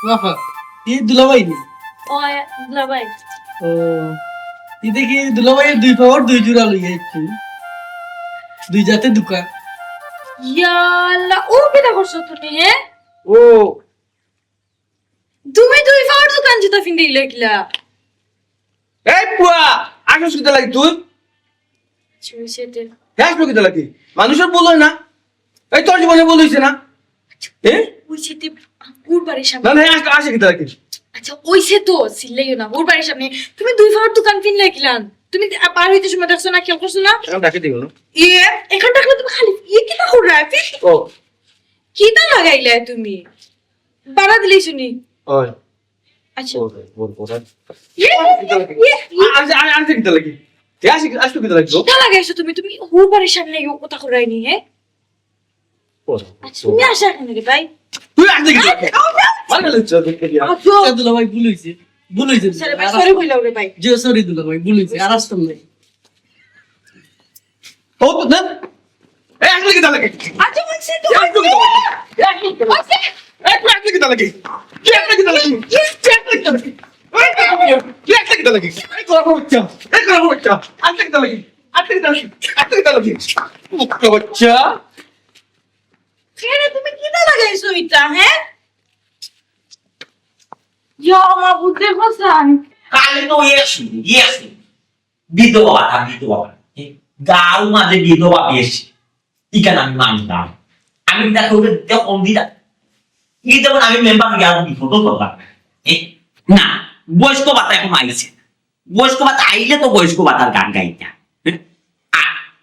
বাবা এই দুলাভাই নি ও দুলাভাই ও এই দেখি দুলাভাইয়ের দুই পাওয়ার দুই জোড়া লইয়া একটু দুই জাতে দোকান ইয়াল্লা ও কেটা করছো তুমি হ্যাঁ ও তুমি দুই ফাওয়ার দোকান জুতা ফিন্দে গিলা এই পুয়া আসস কিতা লাগি তুই তুমি সেটা আসলো কিতা লাগি মানুষের বল হয় না এই তোর জীবনে বল হইছে না ওই সেতে ওর বাড়ির সামনে না না আসে কিতা লাগি আচ্ছা ওই সে তো সিল্লাইও না ওর বাড়ির সামনে তুমি দুই ফাওয়ার দোকান ফিন্দে গিলান তুমি পার হইতে সময় দেখছো না খেয়াল করছো না এখন ডাকে দিও না এখান থাকলে তুমি খালি কিটা করে রাখি ও কিটা লাগাইলে তুমি বাড়া দিলেই শুনি ওই আচ্ছা বল বল ইয়ে, ইয়ে, ইয়ে। আসে কিতা লাগি আসলো কিতা লাগি কিটা লাগাইছো তুমি তুমি ওর বাড়ির সামনে কথা করে রাইনি হ্যাঁ আচ্ছা তুমি আসা এখানে রে ভাই তুই আসে কিতা লাগি মানে লজ্জা দেখতে দিয়া দুলাভাই ভুল হইছে সরি কইলাও রে ভাই যে সরি দুলাভাই ভুল হইছে আর আসতাম নাই ও তো না এই আসলে কিতা লাগি আচ্ছা বলছি তো আসলো কিতা লাগি কি আসলে কিতা লাগি কি আসলে কিতা লাগি কি আসলে কিতা লাগি এই করব বাচ্চা আসলে কিতা লাগি আসলে কিতা লাগি বাচ্চা কেন তুমি কিটা লাগাইছো এটা হ্যাঁ ইয়া মা বুঝতে পারছান কালে তো ইয়েছি বিধবা গাঁও মাঝে বিধবা বেশি ইখানে আমি মানতাম আমি দেখো কম দিতা ই যেমন আমি মেম্বার গিয়ে আর বিপদ করলাম না বয়স্ক ভাতা এখন আইছে বয়স্ক ভাতা আইলে তো বয়স্ক ভাতার গান গাইতা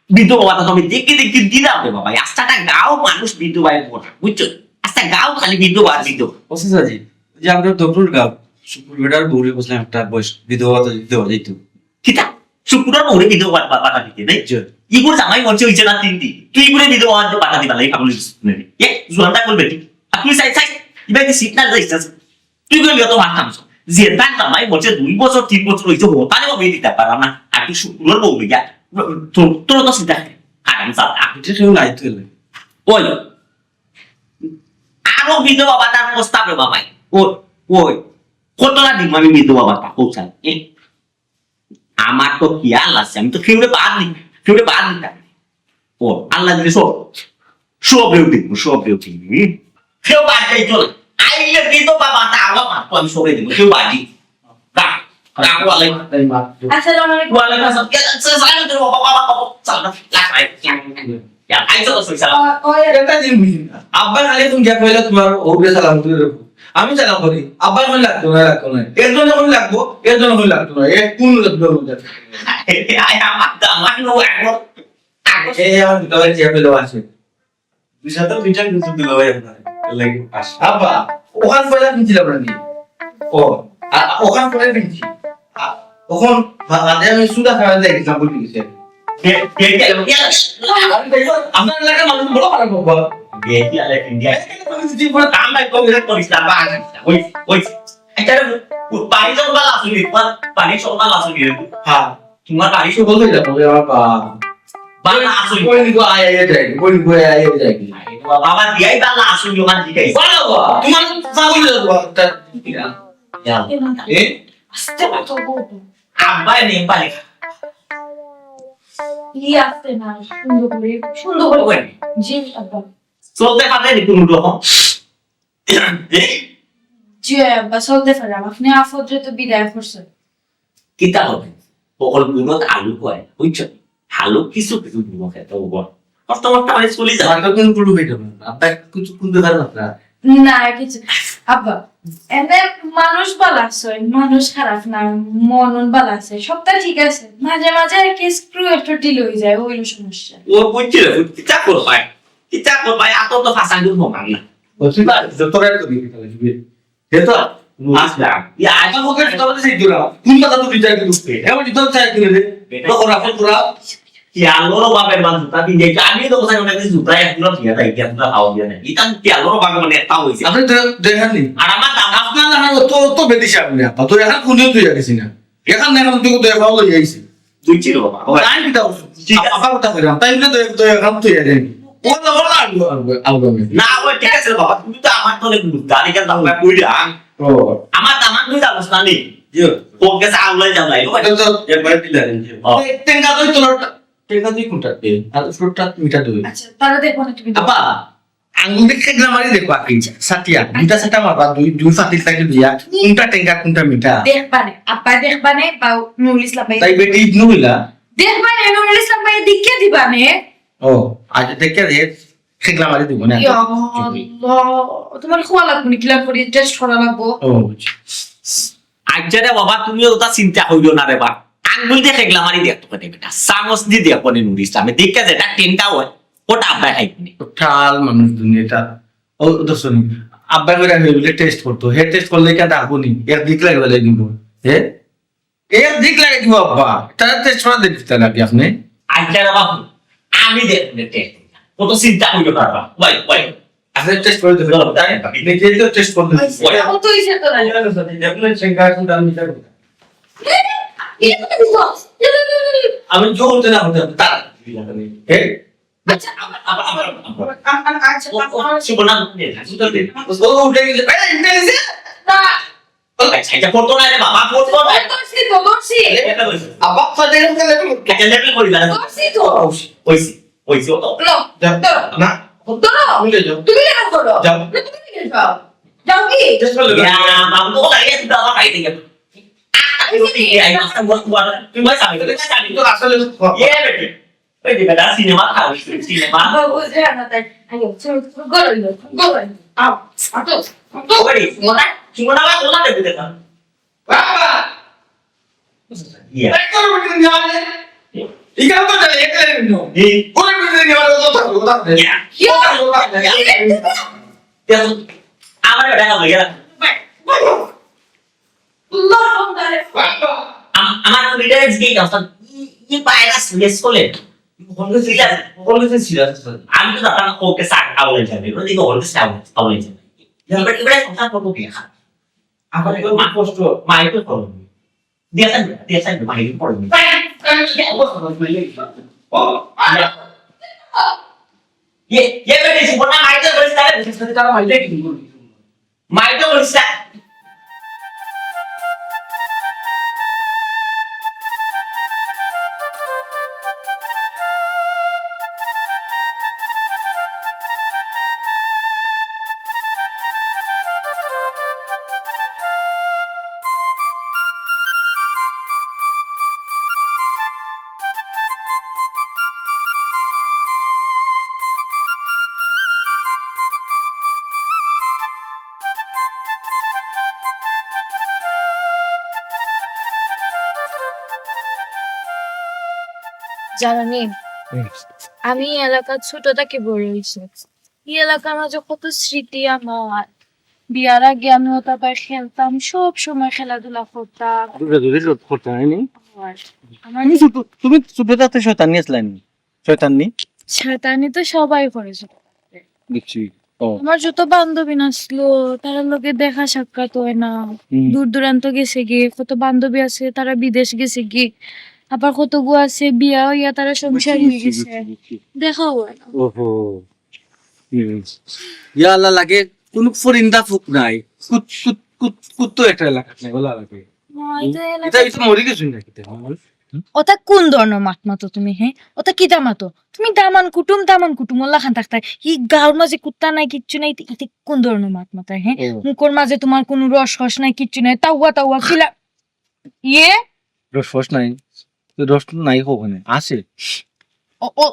বিধবা ভাতা তো আমি দেখে দিলাম রে বাবা আস্তাটা গাঁও মানুষ বিধবায় পড়া বুঝছো আস্তা গাঁও খালি বিধবা বিধবা ওসাজি যে আমরা দপুর গাব শুক্রবার বউরে বসলাম একটা বয়স বিধবা দিতে যাইতো কিতা শুক্রবার মোরে বিধবা পাতা দিতে দেই ইগুর জামাই মরছে হইছে না তিনটি তুই ইগুরে বিধবা পাতা দিবা লাই পাগল শুনে এ জোয়ানটা করবে আপনি সাই সাই ইবাই দি সিগন্যাল যাইছাস তুই কইলি তো মাথামছ যে তার জামাই মরছে 2 বছর 3 বছর হইছে তারে হবে দিতে পারলাম না আর তুই শুক্রবার বউ গিয়া তোর তো সিধা আরাম সাল এটা কেউ নাই তো ওই আরো বিধবা পাতার প্রস্তাব রে বাবাই ওই কতটা দিন আমি বিধবা পাতা পৌঁছাই আমার তো খেয়াল আছে আমি তো কেউরে বাদ দিই ও আল্লাহ দিলে সব রেউ দিব কেউ বাদ যাই চলে আইলে বিধবা পাতা আলো মাত্র আমি সবে দিব কেউ বাদ দিই আসসালামু আলাইকুম ওয়ালাইকুম আসসালাম আব্বা খালি তুমি যা কইলা তোমার ওরে সালাম করে রাখো আমি সালাম করি আব্বা কোন লাগতো না এর জন্য কোন লাগবো এর জন্য কোন লাগতো না এ কোন লাগতো না এই আর তোর যে পেলো আছে দুই সাথে দুইটা কিন্তু দিল ভাই আপনার লাগি পাস আব্বা ওখান পয়লা কিনছিলাম না ও ওখান পয়লা কিনছি তখন বাদে আমি সুদা খাওয়া যায় এক্সাম বলি গেছে আপনার এলাকার মানুষ বড় খারাপ বাবা হ্যাঁ তোমার বাড়ি সকল হয়ে যাবো বাবা বাংলা আসুন কোন দিকে আয় যায় কোন দিকে আয় যায় বাবা দিয়াই বাংলা আসুন ওখান থেকে বাবা তোমার পাগল হয়ে যাবো এ আস্তে কথা বলবো আব্বাই নেম পারে আসতে না সুন্দর করে জি আব্বা চলতে পারে নি কোন রকম জি আব্বা চলতে পারে আপনি আফদ্রে তো বিদায় করছেন কিতা হবে সকল গুণত আলু কয় বুঝছো আলু কিছু গুণ খেতে হবে কষ্ট কষ্ট মানে চলে যায় আমার কোন পুরো হয়ে যাবে আপনি কিছু কোন দেখার না না কিছু আব্বা এনে মানুষ ভালো আছে মানুষ খারাপ না মন ভালো আছে সবটা ঠিক আছে মাঝে মাঝে কি স্ক্রু একটু ঢিল হয়ে যায় ওইলো সমস্যা ও বুঝছি রে কিতা করবাই এত তো ফাঁসা দিন হোমান না বলছি না যত রেট করি দিবি এটা আসলাম আগে ওকে কথা সেই দিরা কোন কথা তো বিচার করতে এমন তো চাই কিনে দে তো করা ফল করা কি আলোর বাপের মান জুতা পিনে আমি তো কোথায় ওটা জুতা একদম দিয়া তাই দিয়া জুতা খাওয়া দিয়া না এটা কি আলোর বাপের মানে একটা হইছে আপনি দেখেননি আর আমার দাম আপনার না তো তো বেদিছে আপনি আপা তো এখন কোন তুই গেছিস না এখন না এখন তুই তো দেখাও লই আইছি দুই ছিল বাবা তাই কি দাও আপা কথা কইরাম তাই বলে তো এখন তুই আইনি ও তো বড় আলগো না ওই ঠিক আছে বাবা তুমি তো আমার তো অনেক গাড়ি কেন দাম কইরা ও আমার দামান তুই যাবস না নি জিও ওকে সাউলাই যাও নাই এটা তো একবার দিলেন জিও টেঙ্গা দই তোলাটা টেঙ্গা দই কোনটা দে আর ফ্রুটটা মিঠা দই আচ্ছা তারা দেখো না তুমি আপা আঙ্গুল দেখে গ্রামারি দেখো আকি সাতিয়া দুইটা সাটা মারবা দুই ফাতিল থাকে দিয়া কোনটা টেঙ্গা কোনটা মিঠা দেখবানে আব্বা দেখবানে বা নুরুল ইসলাম ভাই তাই বেটি ইবনু হইলা দেখবানে নুরুল ইসলাম ভাই দিকে দিবানে ও আজ দেখে রে খেগলা মারি দিব না ইয়া আল্লাহ তোমার খোয়া লাগবে নি কিলা করে টেস্ট করা লাগবো ও আচ্ছা রে বাবা তুমিও ওটা চিন্তা হইলো না রে বা আঙ্গুল দিয়ে খেগলা মারি দেখতো কেন বেটা সামস দি দিয়া কোনে নুর ইসলামে দেখে যেটা টেনটা হয় ওটা আব্বা খাইনি টোটাল মানুষ দুনিয়াটা ও তো শুনি আব্বা করে হইলে টেস্ট করতো হে টেস্ট করলে কেন ডাকবনি এর দিক লাগবে দিব হে এর দিক লাগে দিব আব্বা তার টেস্ট করা দেখতে লাগে আপনি আচ্ছা রে বাবু আমি দেখতে কত চিন্তা হইলো না বাবা ওই ওই আপনি টেস্ট করে দেবেন নিজে তো টেস্ট করে দেবেন ও তো ইসে তো না দেখলেন চেঙ্গা কোনটা মিঠা কোনটা আমি জোর হতে না হতে তার হে আচ্ছা শুভ না ও উঠে গেছে এই ইন্টেলিজেন্স না আচ্ছা করতো না রে বাবা করতো না দর্শি আব্বা ফাদের কে লেভেল আচ্ছা লেভেল করি না দর্শি তো ওইসি ওইসি তো লো না তুমি যাও তুমি লেখা করো যাও তুমি লেখা যাও যাও কি টেস্ট করে ya বাবু তো লাগে তুই বাবা খাইতে গেল এই মাছটা বড় তুই মাছ আমি তো জানি তো আসলে ইয়ে বেটি ওই দিকে দা সিনেমা খাও সিনেমা বাবু জানা তাই আইও চল গরো আও আটো ওই মোটা চিংড়া বা কোলা দেবে দেখা বাবা ইয়া একবার বিটে নিয়ে আসে ইকাল তো চলে একলে নিও এই ওরে বিটে নিয়ে আসে তো থাকো থাকবে ইয়া ইয়া তেল আমার এটা হয়ে গেল লরম দারে আমার লিডারস গেট অফ ই পায়রা সুলেস কোলে বলতে সিরিয়াস আমি তো জানা ওকে সাক আউলে যাবে ওই দিকে ওকে সাক আউলে যাবে এবার এবারে কথা বলবো কি আমার একটু কষ্ট মাইকে করো দিয়েছেন মাইকে পড়ো ये बेटे सुपना माइके বলিস তাহলে সাথে তারা মাইলে কি করবে মাইকে বলিস না জানি আমি এই এলাকার ছোট থেকে বড় হয়েছি এই এলাকার মাঝে কত স্মৃতি আমার বিয়ার আগে আমি ওটা পায়ে খেলতাম সব সময় খেলাধুলা করতাম দূরে দূরে রোড করতে হয়নি আর আমার তুমি ছোটটাতে শয়তানি আসলেন শয়তানি শয়তানি তো সবাই করেছে দেখছি ও আমার যত বান্ধবী আসলো তারা লোকে দেখা সাক্ষাৎ হয় না দূর দূরান্ত গেছে গিয়ে কত বান্ধবী আছে তারা বিদেশ গেছে গিয়ে আবার কত গো আছে বিয়া হইয়া তারা সংসার হয়ে গেছে দেখা হয় না ওহো ইয়া আল্লাহ লাগে কোন ফরিন্দা ফুক নাই কুত কুত কুত কুত্তো একটা এলাকা নাই বলা লাগে এটা এটা মরি গেছুন নাকি ওটা কোন ধরনের মাত মাতো তুমি হ্যাঁ ওটা কি দামাতো তুমি দামান কুটুম ওল্লা খান থাকতা ই গাঁর মাঝে কুত্তা নাই কিচ্ছু নাই এটা কোন ধরনের মাত মাতা হ্যাঁ মুখর মাঝে তোমার কোনো রস নাই কিচ্ছু নাই তাওয়া খিলা ইয়ে রস নাই রস নাই ওখানে আছে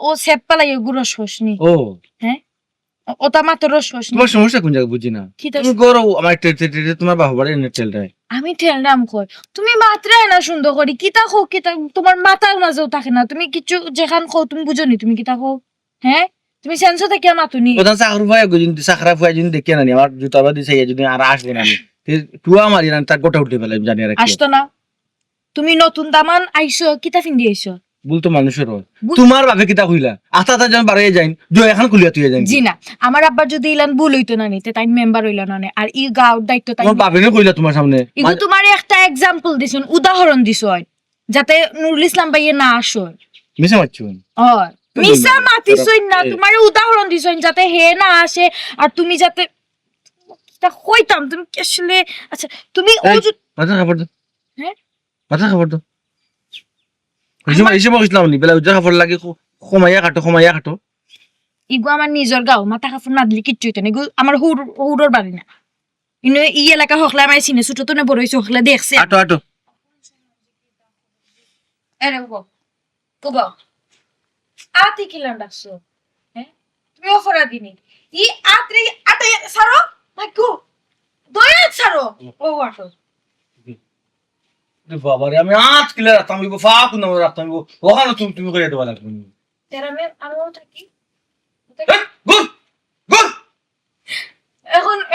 ও সেপ পালাই এগুলো রস নি ও হ্যাঁ ওটা মাত্র রস নি তোমার সমস্যা কোন জায়গায় বুঝি না কি তুমি গরো আমার তোমার বাবা বাড়ি এনে টেলটাই আমি ঠেলনাম কই তুমি মাত্রা না সুন্দর করি কিতা খো কিতা তোমার মাথার মাঝেও থাকে না তুমি কিছু যেখান খো তুমি বুঝনি তুমি কিতা খো হ্যাঁ তুমি সেন্স থেকে মাতুনি প্রধান চাকর ভাই যদি চাকরা ভাই যদি দেখে না আমার জুতা বা দিছে যদি আর আসবে না টুয়া মারি না তার গোটা উঠে ফেলাই জানি আর আসতো না তুমি নতুন দামান আইছো কিতা ফিন্দি আইছো বলতো মানুষের তোমার ভাবে কিতা কইলা আতা যেন বাড়াই যাইন জয় এখন খুলিয়া তুই যাইন জি না আমার আব্বার যদি ইলান ভুল হইতো না নিতে তাই মেম্বার হইলা না আর ই গাঁর দায়িত্ব তাই তোমার বাপেনে কইলা তোমার সামনে ইগু তোমার একটা এক্সাম্পল দিছুন উদাহরণ দিছুন যাতে নুরুল ইসলাম ভাইয়ে না আসো মিশে মারছুন হয় মিসা মাতিছুন না তোমার উদাহরণ দিছুন যাতে হে না আসে আর তুমি যাতে তা কইতাম তুমি কি আসলে আচ্ছা তুমি ও এই, যে মাথা খাবার দাও হ্যাঁ? মাথা খাবার দাও এই সময় ইসলাম নি বেলা উজ্জা খাবার লাগে কমাইয়া কাটো ইগো আমার নিজের গাও মাথা কাপড় না দিলে কিচ্ছু হইতো না এগুলো আমার হুড়োর বাড়ি না ইনো ই এলাকা হকলা আমার চিনে ছোট তো না বড় হয়েছে হকলা দেখছে আটো এরে গো গো আতি কিলাম ডাকছো হ্যাঁ তুমি অপরাধী নি ই আত্রি আতে সারো ভাগ্য দয়া সারো ও আটো বাবারে আমি আজ কিলে রাখতাম ফাঁক না রাখতাম ওখানে তুমি করে দেওয়া লাগবে তেরা আমিও থাকি গুড গুড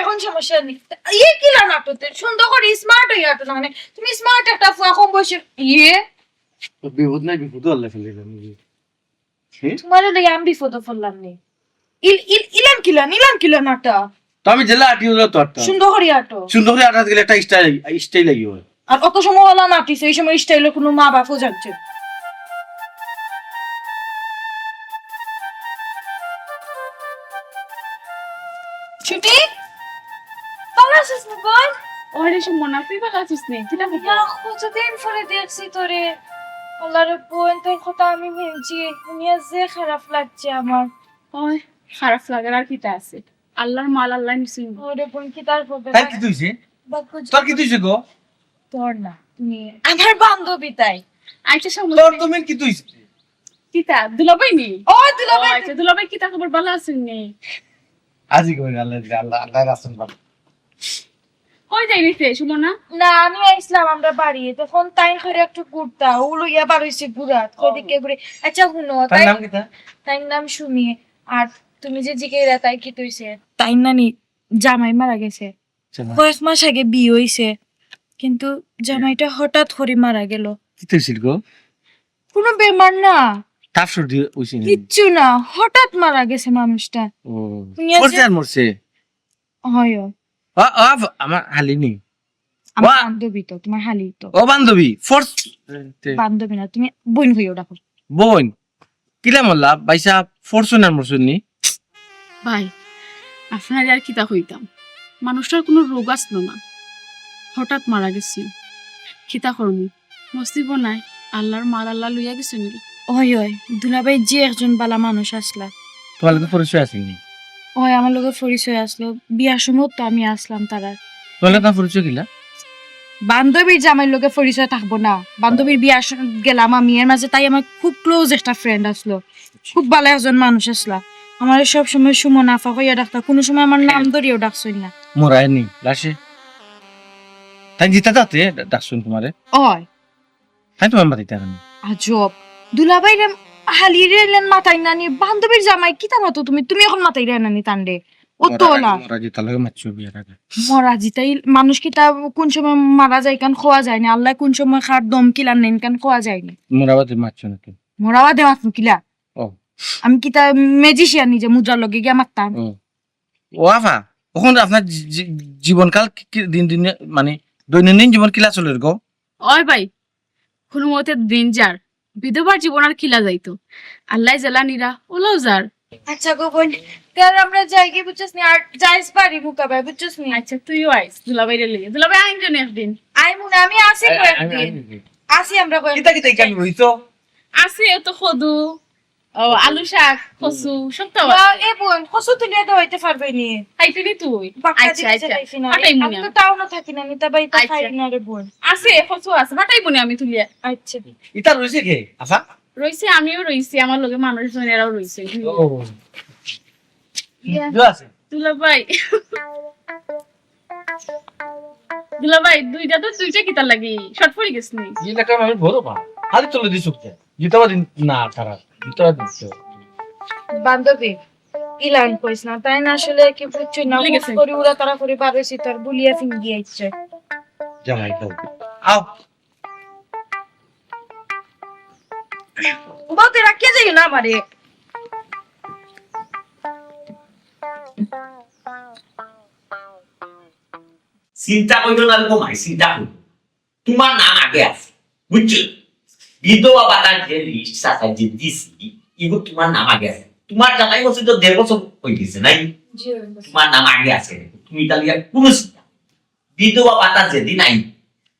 এখন সমস্যা নেই ইয়ে কিলা নাটতে সুন্দর করে স্মার্ট হয়ে আটো না মানে তুমি স্মার্ট একটা ফুয়া কম বয়সে ইয়ে বিপদ আল্লাহ ফেলে তোমার লাগে আমি বিপদ ফেললাম নি ইলাম কিলা নাটা তো আমি জেলা আটি হলো তো আটটা সুন্দর করে আটো সুন্দর করে আটা গেলে একটা স্টাইল লাগিও আর অত সময় হলো নাটিস এই সময় স্টাইলে কোনো মা বাপও যাচ্ছে ছুটি ভালো আছিস না বল ওরে সে মুনাফি ভালো আছিস নে কিটা ইয়া কতদিন পরে দেখছি তোরে আল্লাহর বোন তোর কথা আমি ভেবেছি দুনিয়া যে খারাপ লাগছে আমার ওই খারাপ লাগার আর কিটা আছে আল্লাহর মাল আল্লাহ নিছিন ওরে বোন কি তার হবে তাই কি তুইছে তোর কি তুইছে গো তোর না তুমি আমার বান্ধবী তাই আইছে সময় তোর তুমি কি তুইছে কিটা দুলাভাই নি ও দুলাভাই আচ্ছা দুলাভাই কিটা খবর ভালো আছেন নি আজি কই আল্লাহ রাসূল বাবা কই যাই নিতে সুমনা না আমি আইছিলাম আমরা বাড়ি তখন তাই করে একটু ঘুরতা ওগুলো ইয়া বার হইছে ঘুরাত ওদিকে ঘুরে আচ্ছা শুনো তার তাই নাম কি তা তাই নাম সুমি আর তুমি যে জিজ্ঞেস তাই কি তুইছে তাই নানি জামাই মারা গেছে কয়েক মাস আগে বিয়ে হইছে কিন্তু জামাইটা হঠাৎ করে মারা গেল কি তুইছিল গো কোনো বেমার না তাপ সর্দি হইছে কিচ্ছু না হঠাৎ মারা গেছে মানুষটা ও নিয়ে মরছে যে- আর মরছে হয় আমার হালিনি আমার ওয়া- বান্ধবী তো তোমার হালি তো ও বান্ধবী ফোর্স বান্ধবী না তুমি বোন হইও ডাকো বোন কিলা মল্লা বাইসা ফরচুনার মরছুনি ভাই আপনার আর কিতা হইতাম মানুষটার কোনো রোগ আসলো না হঠাৎ মারা গেছি কিতা করবি নসিব নাই আল্লাহর মাল আল্লাহ লইয়া গেছে নি ওই দুলাভাই যে একজন বালা মানুষ আসলা তোমার লোকে পরিচয় আসেনি ওই আমার লোকের পরিচয় আসলো বিয়ার সময় তো আমি আসলাম তারা তোমার লোকে পরিচয় কিলা বান্ধবীর জামাইর লোকের পরিচয় থাকবো না বান্ধবীর বিয়ার গেলাম আমি এর মাঝে তাই আমার খুব ক্লোজ একটা ফ্রেন্ড আসলো খুব ভালো একজন মানুষ আসলা আমার সব সময় সুমন আফা হইয়া ডাকতা কোনো সময় আমার নাম ধরিয়েও ডাকছই না মোরায় নি লাশে তাই জিতা দাতে ডাকছুন তোমারে ওই তাই তোমার মাতি তার আজব দুলাভাই হালিয়ে এলেন মাথায় নানি বান্ধবীর জামাই কিতা মতো তুমি এখন মাথায় রে নানি তান্ডে ও তো না মোরা জিতা লাগে মারছো বিয়ার আগে মরা জিতাই মানুষ কি তা কোন সময় মারা যায় কান খোয়া যায় না আল্লাহ কোন সময় খার দম কিলান নেন কান খোয়া যায় না মোরা বাদে মারছো না তুমি মরাওয়া দেওয়া কিলা ও আমি কি তা ম্যাজিশিয়ান নিজে মুদ্রা লগে গিয়ে মারতাম ও ও আফা ওখান আপনার জীবনকাল দিন দিন মানে দৈনন্দিন জীবন কিলা চলে গো ওই ভাই কোনো মতে দিন যার বিধবার জীবন আর কিলা যাইতো আল্লাহ জেলা নিরা ওলাও যার আচ্ছা গো বোন তার আমরা যাই কি বুঝছস নি আর যাইস পারি মুকাবে বুঝছস নি আচ্ছা তুইও আইস দুলাভাই রে লিয়ে দুলাভাই আইন জন একদিন আই মুনা আমি আসি কয়েকদিন আসি আমরা কিতা কিতা কেন হইতো আছে তো খদু ও আলু শাক কচু সব তো এ বোন কসু তুলিয়া তো হইতে পারবে নি খাইতে তুই বাক্কা আচ্ছা দিতে আচ্ছা যাইছি না পাঠাই আমি মুনি তো টাউনে থাকি না আমি তা বাই তো আচ্ছা। খাই না রে বোন আছে কচু আছে পাঠাই মুনি আমি তুলিয়া আচ্ছা ইতা রইছে কে আফা রইছে আমিও রইছি আমার লগে মানুষ জনেরাও রইছে ও আছে দুলাভাই দুলাভাই দুইটা কিতা লাগি শর্ট পড়ে গেছ নি এই লেখা আমি বড় পা খালি চলে দিছ কে জিতাবা দিন না খারাপ জিতাবা দিন বান্ধবী ইলান কইস না তাই না আসলে কি বুঝছো না ভুলে গেছে। করে উড়া তারা করে বার হইছি তার বুলিয়া ফিঙ্গি আইছে জামাই দাও আও বলতে রাখিয়ে যাই না আমারে চিন্তা করবে না কমাই চিন্তা করবে তোমার নাম আগে আছে বুঝছো বিধবা ভাতার যে লিস্ট আছে যে দিছি এগুলো তোমার নাম আগে আছে তোমার জামাই বছর তো 1.5 বছর হয়ে গেছে নাই তোমার নাম আগে আছে তুমি তাহলে আর কোনো চিন্তা নাই। বিধবা ভাতা যেদিন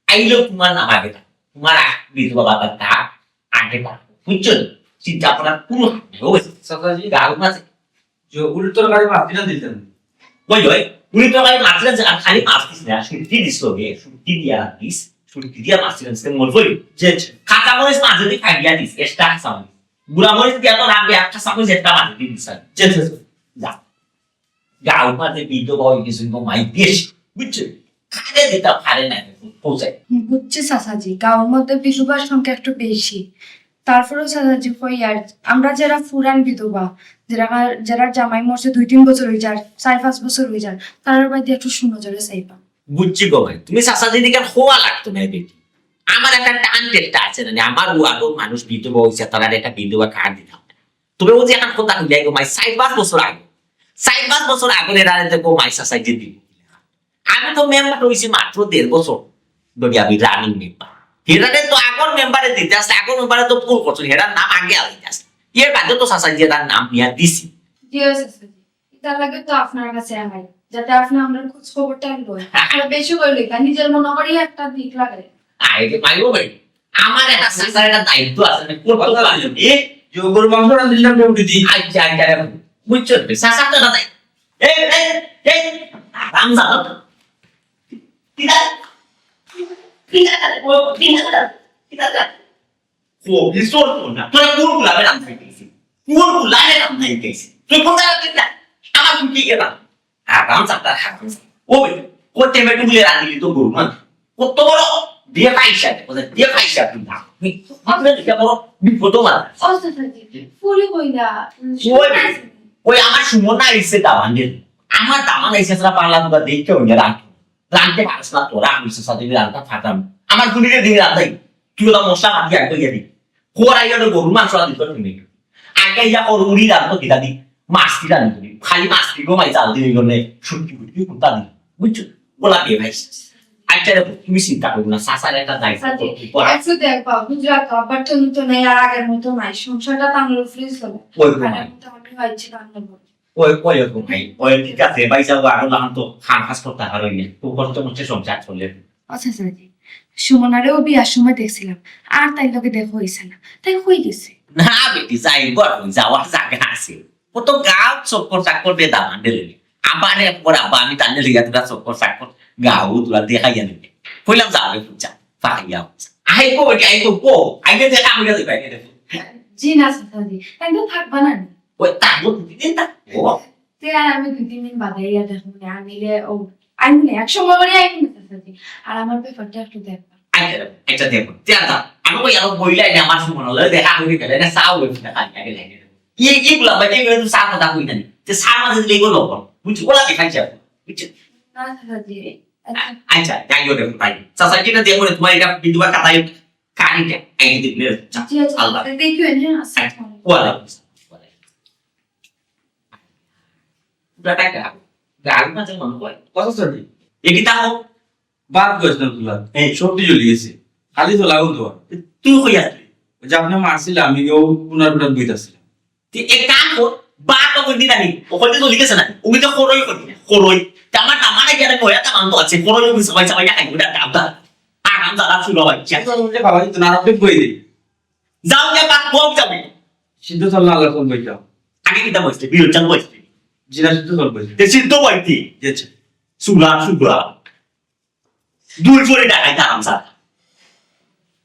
আইলেও তোমার নাম আগে থাকবে। তোমার বিধবা ভাতা টাকা আগে থাকবে, বুঝছো? চিন্তা করার কোনো চাচাজি গাড়ি মাঝে যে উল্টোর গাড়ি মারতে দিতেন ওই উনি তো খালি মারছিলেন যে আর খালি মারতিস না, শুনতি দিস লোকে, শুনতি দিয়া দিস, শুনতি দিয়া মারছিলেন সে মোর বই যে খাতা মরিস মাঝে দিয়ে খাই দিয়া দিস এক্সট্রা সামনে বুড়া মরিস দিয়া তো রাখবে একটা সামনে যেটা মাঝে দিয়ে দিস যে যা গাও মাঝে বিধবা হয়ে কিছু মাই বেশ, বুঝছো? খালে দিতে পারে না পৌঁছায়। বুঝছি চাচাজি, গাঁওর মধ্যে বিধবার সংখ্যা একটু বেশি। তারপরেও চাচাজি কই আর আমরা যারা ফুরান বিধবা, যারা যারা জামাই মরছে 2-3 বছর হয়ে যায়, 4-5 বছর হয়ে যায়, তার বাড়িতে একটু সুনজরে চাইবা। বুঝছি গো ভাই, তুমি চাচা দিদিকে হওয়া লাগতো না বেটি। আমার একটা টান টেস্টটা আছে না, আমার ওয়ার্ডের মানুষ বিধবা হয়েছে, তারা একটা বিধবা কার্ড দিতাম। তবে ও যে এখন কথা কইলে গো মাই 4-5 বছর আগে, 4-5 বছর আগে এরা গো মাই চাচা দিদি। আমি তো মেম্বার হয়েছি মাত্র 1.5 বছর ধরে, আমি রানিং মেম্বার। হেরারে তো আগর মেম্বারে দিতে আসছে, আগর মেম্বারে তো ফুল করছো, হেরার নাম আগে আলিতে আসছে। এর বাদে তো চাচা দিয়ে তার নাম নিয়ে দিছি। জি চাচাজি, তার লাগে তো আপনার কাছে আই, যাতে আপনি আমরা খোঁজ খবরটা লই। আর বেশি কইলে কা নিজের মনে করি একটা দিক লাগে। আগে মাইও ভাই, আমার একটা চাচার একটা দায়িত্ব আছে, আমি করতে পারি। যে গরু মাংস রান্ধিলাম কেমন দিই আচ্ছা বুঝছো চাচা তো না এই এই এই রামজা ও চাচাজি, ফুলি কইলা ওই আমার সুমন না এসে দামান দিল, আমার দামান এসে পারলাম তোরা দেখতে হইলে রাখতে পারছ না তোরা, আমি সাথে রান্না ফাটাম আমার গুলিকে দিয়ে রান্নাই তুই ওটা মশলা কাটি আগে গেবি খোর আইয়া গরু মাংস দিত তুমি আগে ইয়া করুড়ি রান্না দিতা দি মাছটি রান্না দিবি, খালি মাছটি গোমাই চাল দিবি গলে শুটকি ফুটকি কুত্তা দিবি, বুঝছো? বলা বিয়ে ভাই আচ্ছা তুমি চিন্তা করবো না, চাচার একটা দায়িত্ব একটু দেখবা, গুজরাট আবার তো নেই, আর আগের মতো নাই, সংসারটা তাঙ্গুলো ফ্রি চলে। ওই আর মোটামুটি হয়েছে রান্না। ওই ওই রকম ভাই ওই ঠিক আছে ভাই যাবো আরো লাগান তো খান খাস করতে পারো না তো কষ্ট হচ্ছে সংসার চলে। আচ্ছা চাচাজি, সুমনারেও বিয়ার সময় দেখছিলাম, আর তাই লগে দেখা হয়েছে না, তাই হয়ে গেছে। না বেটি যাই যাওয়ার জায়গা আছে, ও তো গাও চক্কর চাক্কর দিয়ে দামান দিলে আমার একবার আবার আমি টানে লিগা তোরা চক্কর চাক্কর গাও তোরা দেখাইয়া নেবে কইলাম যাবে পূজা পাইয়া আই কো বেটি আই কো আইকে দেখা আমি গেলে ভাই দেখো জি না চাচাজি, তাই তো থাকবা না। ওই তাগো দিদিন তা ও তে আর আমি 2-3 দিন বাদে ইয়া দেখবো, আনিলে ও আইলে এক সময় করে আইনি চাচাজি, আর আমার ব্যাপারটা একটু দেখবা। আচ্ছা দেখো দেখা আমি কই আর বইলাই না আমার সুমন হলো দেখা হয়ে গেলে না সাও হয়ে দেখা আগে লাগে এইগুলা ভাই এগুলো তো সার কথা কই না যে সার মাঝে লেগো লোক বুঝছো ওলা দেখাইছে বুঝছো। না চাচাজি, আচ্ছা যাই হোক দেখো ভাই চাচা কিনা দেখো তোমার এটা বিধবা কাটাই কানিটা এই দিলে জি আচ্ছা আল্লাহ দেখিও না। আসসালামু আলাইকুম। ওয়ালাইকুম আসসালাম টাকা গাল মাঝে মনে হয় কত চলি এটি তাও বাদ গেছ না তুলা এই সবজি জ্বলি গেছে খালি তো লাগুন তো তুই কই আসলি যে আপনি মারছিল আমি কেউ পুনার পুনার বইতাছিলাম তুই এক কাম কর বা তো কই দিতানি ওখানে তো লিখেছে না উনি তো করই করি করই আমার আমার এখানে কয়া তা মান তো আছে করই আমি সবাই সবাই খাই ওটা কামটা আরাম দাদা শুরু হয় যে বাবা তো না আপডেট বই দিই যাও কে বাদ বল যাবে সিদ্ধ চল না আল্লাহ কোন বইটা আগে কিটা বসতে বিরল চাল বসতে জিরা সিদ্ধ চল বই তে সিদ্ধ বইতি যেছে সুলা সুলা দুই ফোরে টাকা আরাম সা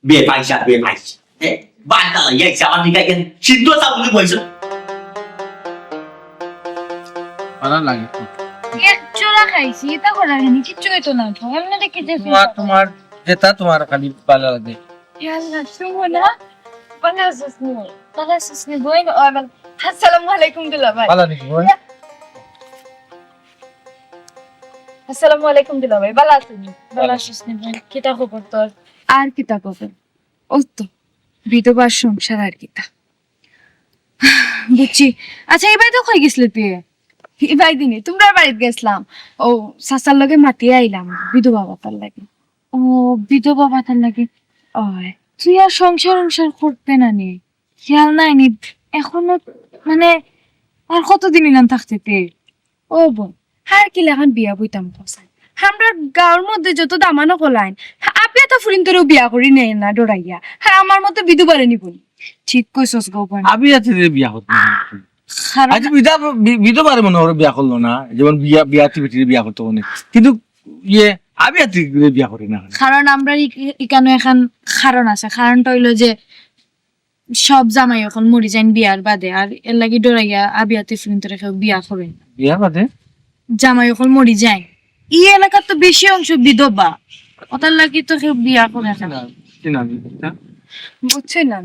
বিয়ে পয়সা হ্যাঁ বাদ দাও এই সামান দিকে কেন সিদ্ধ চাল বলি বইছ ভালো লাগে এক চোরা খাইছি এটা করা হয়নি, কিচ্ছু হইতো না তো এমনি দেখি যে তোমার যেটা তোমার খালি ভালো লাগে ইয়াল্লাহ সুমনা ভালো আছিস নি? ভালো আছিস নি বোন? আসসালামু আলাইকুম দুলা ভাই। ভালো নাকি বল আসসালামু আলাইকুম দুলা ভাই, ভালো আছিস নি? ভালো আছিস নি বোন? কিটা খবর তোর? আর কিতা কবে, ও তো বিধবার সংসার আর কিতা। বুঝছি। আচ্ছা এবার তো কই গেছিল তুই? এবার দিনে তোমরা বাড়িতে গেছিলাম, ও সাসার লগে মাতিয়ে আইলাম বিধবা বাতার লাগে। ও বিধবা ভাতার লাগে। ওই তুই আর সংসার করতে না নি, খেয়াল নাই নি এখনো, মানে আর কতদিন ইলাম থাকতে তে? ও বোন হার কি লেখান বিয়া বইতাম কসাই আমরা গাঁৱৰ মধ্যে যত দামানো কলাইন আপনি তো ফুরিন তোরেও বিয়া করি নেই না ডরাইয়া হ্যাঁ আমার মতো বিধবারে নিবন ঠিক কইছস গোপন আবি আছে বিয়া করতে কারণ আজ বিধবারে মনে হয় বিয়া করলো না যেমন বিয়া টিভিটির বিয়া করতে মনে কিন্তু ইয়ে আবি আছে বিয়া করি না কারণ আমরা এখানে এখন কারণ আছে কারণটা হইলো যে সব জামাই এখন মরি যান বিয়ার বাদে আর এর লাগি ডরাইয়া আবিয়াতে ফিরিন তোরে কেউ বিয়া করেন বিয়া বাদে জামাই এখন মরি যায় এই এলাকার তো বেশি অংশ বিধবা ওটার লাগি তো কেউ বিয়া করে না বুঝছেন না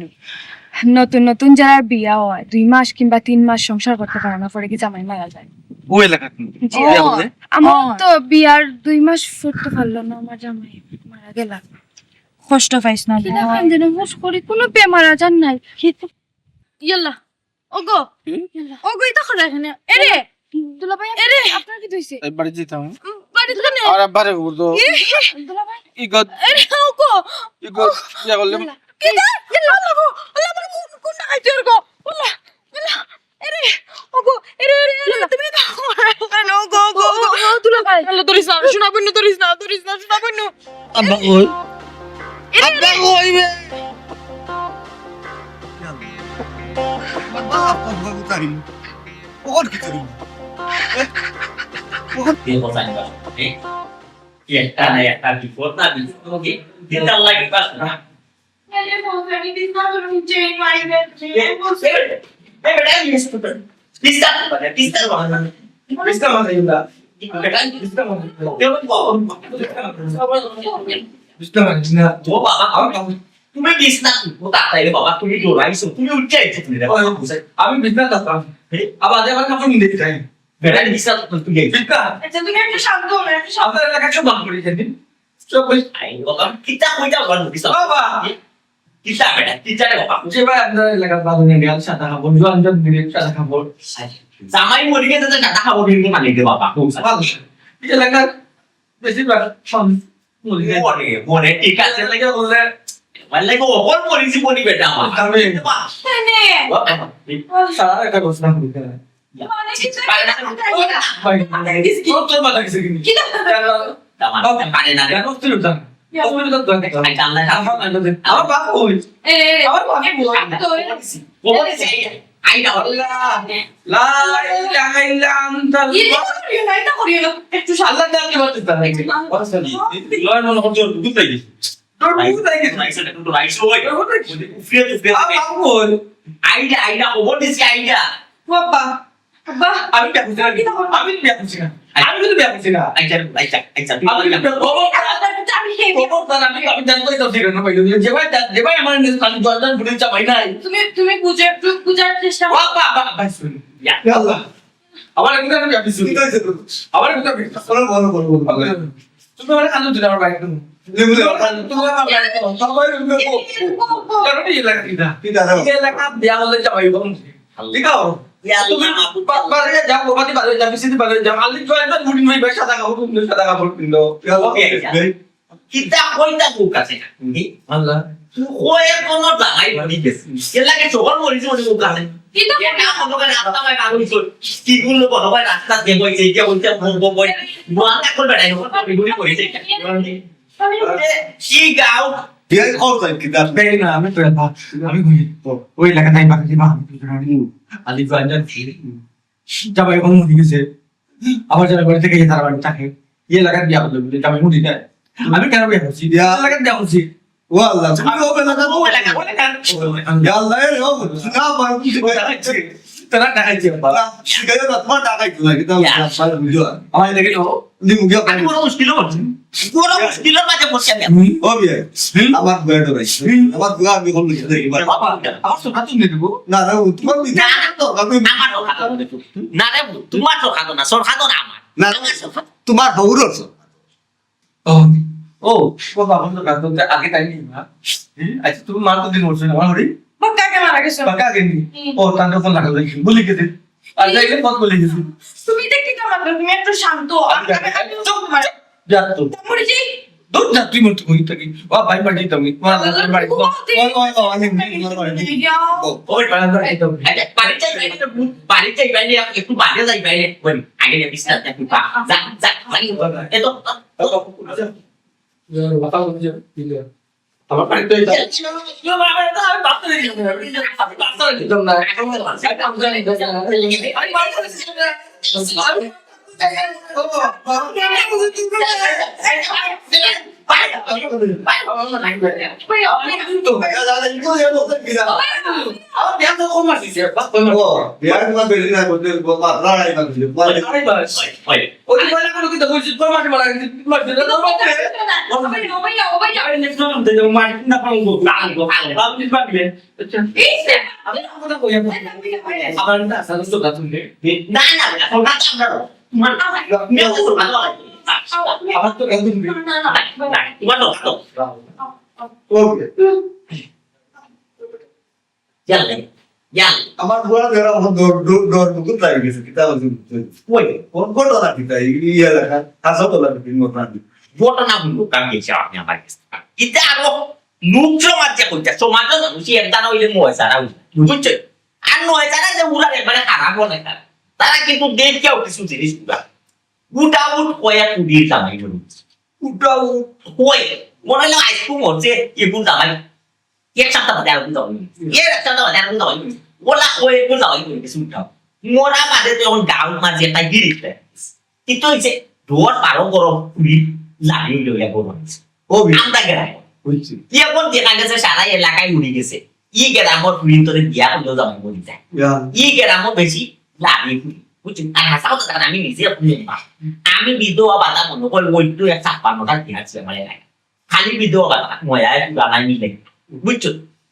নতুন নতুন যারা বিয়া হয় 2 মাস কিংবা 3 মাস সংসার করতে পারে না পরে কি জামাই মারা যায় ও এলাকা আমার তো বিয়ার 2 মাস ফুটতে পারলো না আমার জামাই মারা গেল কষ্ট পাইছ না কি দেখান যেন হুশ করে কোনো বেমার আজার নাই ইয়াল্লা ওগো ওগো এটা করে এখানে এরে দুলাভাই এরে আপনার কি হইছে বাড়ি যেতাম বাড়িতে কেন আর বারে উর্দু দুলাভাই ইগত এরে ওগো ইগত বিয়া করলে কি দা ইয়াল্লা লাগো আল্লাহ আমার কোন না আইতে ওগো আল্লাহ আল্লাহ এরে ওগো এরে তুমি তো কেন ওগো ওগো দুলাভাই আল্লাহ দরিস না শোনা বন্য দরিস না শোনা বন্য আব্বা কই আব্বা কই বে বাবা বাবা তারি ওর কি করি Dia bosan kan? Ya, karena ya tadi kota di oke, kita lagi pas. Bisa, mana juga bisa mana তুমি বিছনা tak tahu bapak tuh itu langsung tuh udah itu tidak আমি বিজনেস করতাম আবার আজ আমার কাপড় নিতে চাই beda bisa tuh tuh gitu business আচ্ছা তুমি একটু শান্ত হও একটু আপনার এলাকা সব বাদ করে দিন সব ayo kan kita punya kan bisa বাবা kita beda kita ada bapak যে ভাই আপনার এলাকার বাদনে গেল সাদা কাপড় জোয়ান দিনে সাদা কাপড় sama yang mau dikit aja kata kamu ini mana dia bapak ভালো এই এলাকার বেশিরভাগ সব মুরগি mau nih tiga sih lagi boleh malah kok orang mau di sini beda mah আমি নে সারা একটা ঘোষণা করতে মানে কি ভাই তোর মাথা কিছু কিনি কি Taman, panen ada. কেন তুই জান তুই তো দোকান Ay, jangan lah. আমার বাপ কই এরে আমার বাপ কই Pokoknya sih, ay dah. লা ইলাহা ইল্লা আনতাল এটা করিও না একটু আল্লাহ নাম কি বলতে তাই ওয়াসালি লয় মনে করতে দুধ তাই গেছে তোর দুধ তাই গেছে Naik sana dulu, naik semua. Fiat, আমার বাপ কই ay dah, pokoknya sih ay dah. বাবা বাবা আমি বিয়া করছি না আমি বিয়া করছি না আমি কিন্তু বিয়া করছি না Ay cak. আমি বাবা আমি জানতো তো ঠিক না ভাই যে ভাই আমার নিজ কান জর্দান ফুটে চাই নাই তুমি বুঝে একটু বুঝার চেষ্টা করো বাবা বাবা শুন Ya. ইয়া আল্লাহ আমার একটা আমি আপনি শুন আমার একটা বলো বলো তুমি আমার কান দিলে আমার বাইরে তুমি আমার বাইরে সবাই কেন এই এলাকা কিটা এই এলাকা বিয়া হলে যাই বলুন ঠিক আছে Ya, তুমি বারে যাও বাদি বারে যাও সিটি বারে যাও আলি জয়েন্ট মুড়ি নই ভাই সাদা কাপড় পিনলো Oke, kita kita buka sih. আল্লাহ Kue kono jangan bagi guys. Kita lagi coba mau di sini buka sih. Kita Ya kamu tuh kan rata kayak kamu itu. Kikul lo kono kayak rata dia kau sih dia untuk boy. Buangnya kau beda itu kan ibu ibu sih. Si kau dia kau tuh kita beda না আমি তো আমি কই ওই এলাকা নাই বাকি বা আলি জয়েন্ট যাবে কোন মুড়ি গেছে আবার যারা বাড়ি থেকে তার বাড়ি থাকে এই এলাকার বিয়া হলো যাবে মুড়ি দেয় আমি কেন বিয়া করছি এলাকার বিয়া করছি والله تقول له انا mau lagi يا الله يا رب لا ما তারা টাকাইছে বাবা كده ما دعك كده صار فيديو আমার দেখে ও دي مجيب Kan kurang muskil loh. Kurang muskil macam bosnya ya. اوبي আমার বেড় ভাই আমার দুয়া আমি কোন লিখে দেই বাবা আমার সুখা তুমি দেবো না না তোমার দিকে Nah, tuh. আমি Nama tuh kata. Nah, tuh masuk kata nah, sor kata nama. না তোমার বউর ও বাবা এখন তো কাজ করতে আগে টাইম নেই না আচ্ছা তুমি মার তো দিন বলছো না আমার হরি বাক্কাকে মারা গেছে বাকা আগে নি ও তান্ডব ফোন লাগালো দেখি বলি গেছে আর যাইলে ফোন বলে গেছে তুমি দেখতে কেমন তুমি একটু শান্ত যা তো মরে যাই তোর না তুই মত কই থাকি ও ভাই বাড়ি তুমি তোমার লাল বাড়ি ওই আমি ওই বাড়ি যাই বাইরে একটু বাইরে যাই বাইরে ওই আগে যে বিস্তার দেখি পা যা যা এই তো কথা বলছি আমার বাড়িতে বিয়ার মা বেরি না বলতে বাবা লড়াই করছিল ওই বলা কোনো কি তো বলছিস তোর মাঠে মারা গেছিস মাঠে না আমার না সাথে তো কথা শুনলে না না আমার তো একদম ওকে আমার বুয়া ধরা আমার দর মুকুট লাগি গেছে কিতাব আছে ওই কোন ঘটনা কিতা ইয়া লেখা হাসা তো লাগে তিন ঘটনা ঘটনা বুকাম গেছে আপনি আমার কাছে এটা আরো মুখ সমাজে কইতা সমাজ মানুষ একটা নইলে মই সারা বুঝছো আর নয় যারা যে উড়া একবারে খারাপ না তারা কিন্তু দেখেও কিছু জিনিস গুটা উঠ কয়া কুদির জামাই বলুন গুটা উঠ কই মনে হলো আইসক্রিম হচ্ছে এগুন জামাই এক সপ্তাহ বাদে আর যাও এর এক সপ্তাহ বাদে আর যাও ওলা কই এগুন যাও কিছু উঠাও মোরা বাদে যখন গাঁও মাঝে একটা গিরিতে কিন্তু হইছে ডোর পারো করো কুড়ি লাগিয়ে লইয়া করো ও আমরা গেলাম বুঝছি এখন দেখা গেছে সারা এলাকায় উড়ে গেছে ই গ্রামর প্রিন্টরে বিয়া করলেও জামাই বলি যায় ই গ্রামও বেশি লাগিয়ে কুড়ি বুঝছেন আর হাসাও তো আমি নিজে আমি বিধবা বাধা মনে করি ওইটু এক 56টা দিয়ে আছে আমার এলাকায় খালি বিধবা বাধা ময়ায় বানাই মিলে বুঝছো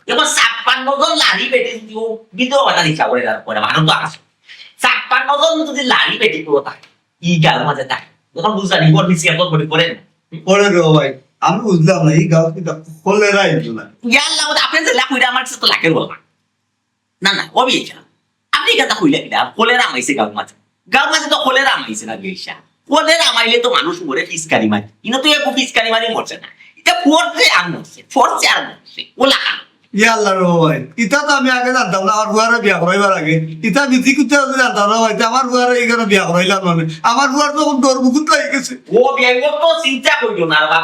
এবার 56 জন লাড়ি পেটে যদি বিধবা বাধা দিচ্ছা করে তারপরে মানুষ তো আসে 56 জন যদি লাড়ি পেটে পুরো থাকে ই গাল মাঝে থাকে তখন বুঝলাম রিপোর্ট মিস কেমন করে করে না পরে রে ভাই আমি বুঝলাম না এই গাছ কিতা কলেরা ইতো না ইয়াল্লাহ আপনি যে লাখ কইরা আমার তো লাখের বলবা না না ওবি এটা আপনি কথা কইলে কিনা কলেরা মাইছে গাঁও মাঝে তো কলেরা মাইছে না গেইসা কলেরা মাইলে তো মানুষ মরে ফিসকারি মারি ইনো তো এক ফিসকারি মারি মরছে না এটা ফোর্সে আর মরছে ওলা ইয়া আল্লাহ রে ভাই ইতা তো আমি আগে জানতাম না আমার বুয়ারে বিয়া করাইবার আগে ইতা বিধি কুতে জানতাম না ভাই আমার বুয়ারে এখানে বিয়া করাইলাম মানে আমার বুয়ার তখন দর মুকুট লাগি গেছে ও বিয়ে তো চিন্তা করিও না বাবা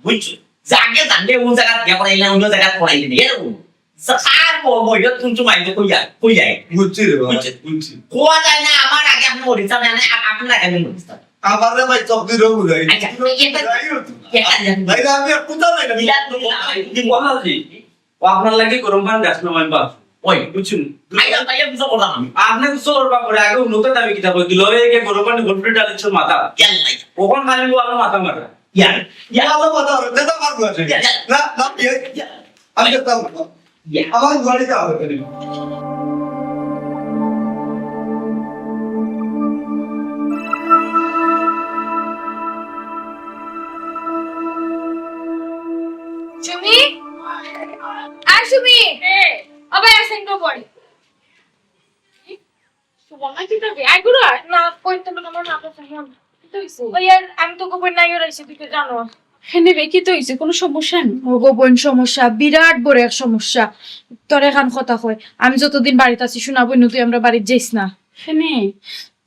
বুঝছো জাগে জানলে কোন জায়গা বিয়া করাইলে অন্য জায়গা করাইলে এরকম সার মইলো তুমি মাইতে কই যায় বুঝছি রে ভাই বুঝছি কোয়া যায় না আমার আগে আপনি মরিতা না আপনার আগে মরিতা আমার রে ভাই চকদি রো বুঝাই আচ্ছা ভাই আমি কুতা নাই না আপনার লাগে গরম পানি গাছ নামাই বা ওই বুঝছেন আইয়া তাইয়া বুঝো করলাম আমি আপনি সোর বা করে আগে নতুন দাবি কিতাব দিল একে গরম পানি গলফে ডালিছ মাথা কেন নাই কখন খালি আমার মাথা মারা ইয়া ইয়া আল্লাহ কথা রে দাদা আমার বুয়া না না বিয়ে আমি দেখতাম আমার বাড়িতে হবে কেন সুমি আর সুমি আবার আসেন তো পড়ে সুবর্ণা কি তবে আইগুলো না কইতে না আমার না ফোন ওই আর আমি তো গোপন নাই রইছি তুই তো জানো হেনে বে কি তো হইছে কোনো সমস্যা নেই ও গোপন সমস্যা বিরাট বড় এক সমস্যা তোর এখান কথা কই আমি যতদিন বাড়িতে আছি শোনাবই না তুই আমরা বাড়িতে যাইস না হেনে